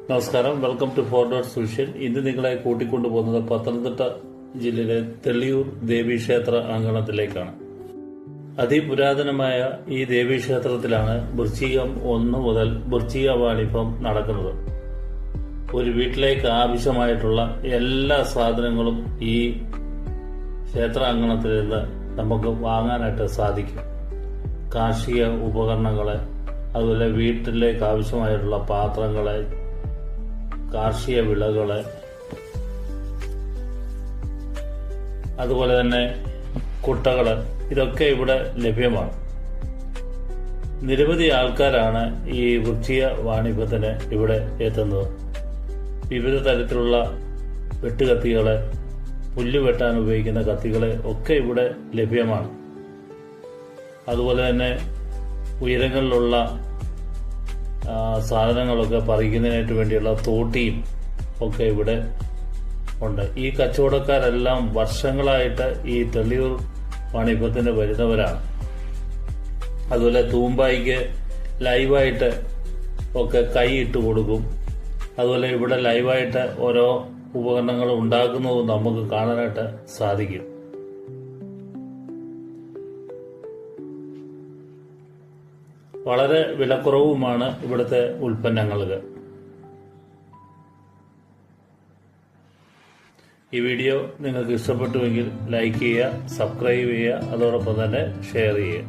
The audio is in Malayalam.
നമസ്കാരം, വെൽക്കം ടു ഫോർവേഡ് സൊല്യൂഷൻ. ഇന്ന് നിങ്ങളെ കൂട്ടിക്കൊണ്ടുപോകുന്നത് പത്തനംതിട്ട ജില്ലയിലെ തെള്ളിയൂർ ദേവീക്ഷേത്ര അങ്കണത്തിലേക്കാണ്. അതിപുരാതനമായ ഈ ദേവീക്ഷേത്രത്തിലാണ് വൃശ്ചികം 1 മുതൽ വൃശ്ചിക വാണിഭം നടക്കുന്നത്. ഒരു വീട്ടിലേക്ക് ആവശ്യമായിട്ടുള്ള എല്ലാ സാധനങ്ങളും ഈ ക്ഷേത്ര അങ്കണത്തിൽ നിന്ന് നമുക്ക് വാങ്ങാനായിട്ട് സാധിക്കും. കാർഷിക ഉപകരണങ്ങള്, അതുപോലെ വീട്ടിലേക്ക് ആവശ്യമായിട്ടുള്ള പാത്രങ്ങള്, കാർഷിക വിളകള്, അതുപോലെ തന്നെ കുട്ടകള്, ഇതൊക്കെ ഇവിടെ ലഭ്യമാണ്. നിരവധി ആൾക്കാരാണ് ഈ വൃശ്ചിക വാണിഭത്തിന് ഇവിടെ എത്തുന്നത്. വിവിധ തരത്തിലുള്ള വെട്ടുകത്തികള്, പുല്ല് വെട്ടാൻ ഉപയോഗിക്കുന്ന കത്തികള് ഒക്കെ ഇവിടെ ലഭ്യമാണ്. അതുപോലെ തന്നെ ഉയരങ്ങളിലുള്ള സാധനങ്ങളൊക്കെ പറിക്കുന്നതിനായിട്ട് വേണ്ടിയുള്ള തോട്ടിയും ഒക്കെ ഇവിടെ ഉണ്ട്. ഈ കച്ചവടക്കാരെല്ലാം വർഷങ്ങളായിട്ട് ഈ തെള്ളിയൂർ വാണിഭത്തിന് വരുന്നവരാണ്. അതുപോലെ തൂമ്പായിക്ക് ലൈവായിട്ട് ഒക്കെ കൈ ഇട്ട് കൊടുക്കും. അതുപോലെ ഇവിടെ ലൈവായിട്ട് ഓരോ ഉപകരണങ്ങൾ ഉണ്ടാക്കുന്നതും നമുക്ക് കാണാനായിട്ട് സാധിക്കും. വളരെ വിലക്കുറവുമാണ് ഇവിടുത്തെ ഉൽപ്പന്നങ്ങൾക്ക്. ഈ വീഡിയോ നിങ്ങൾക്ക് ഇഷ്ടപ്പെട്ടുവെങ്കിൽ ലൈക്ക് ചെയ്യുക, സബ്സ്ക്രൈബ് ചെയ്യുക, അതോടൊപ്പം തന്നെ ഷെയർ ചെയ്യുക.